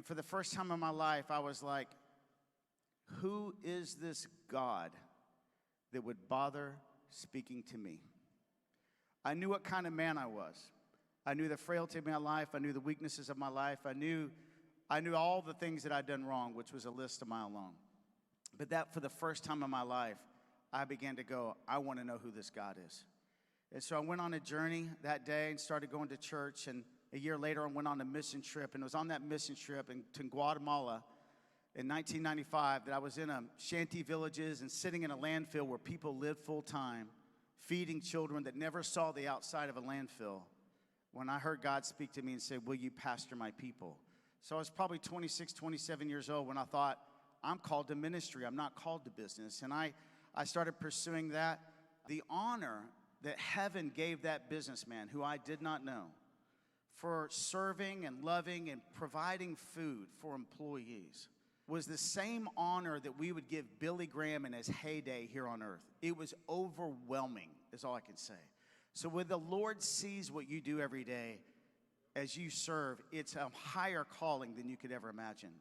And for the first time in my life, I was like, who is this God that would bother speaking to me? I knew what kind of man I was. I knew the frailty of my life. I knew the weaknesses of my life. I knew all the things that I'd done wrong, which was a list a mile long. But that, for the first time in my life, I began to go, I want to know who this God is. And so I went on a journey that day and started going to church. And a year later, I went on a mission trip. And it was on that mission trip to Guatemala in 1995 that I was in shanty villages and sitting in a landfill where people lived full time, feeding children that never saw the outside of a landfill, when I heard God speak to me and say, will you pastor my people? So I was probably 26, 27 years old when I thought, I'm called to ministry. I'm not called to business. And I started pursuing that. The honor that heaven gave that businessman, who I did not know, for serving and loving and providing food for employees, was the same honor that we would give Billy Graham in his heyday here on earth. It was overwhelming, is all I can say. So when the Lord sees what you do every day as you serve, it's a higher calling than you could ever imagine.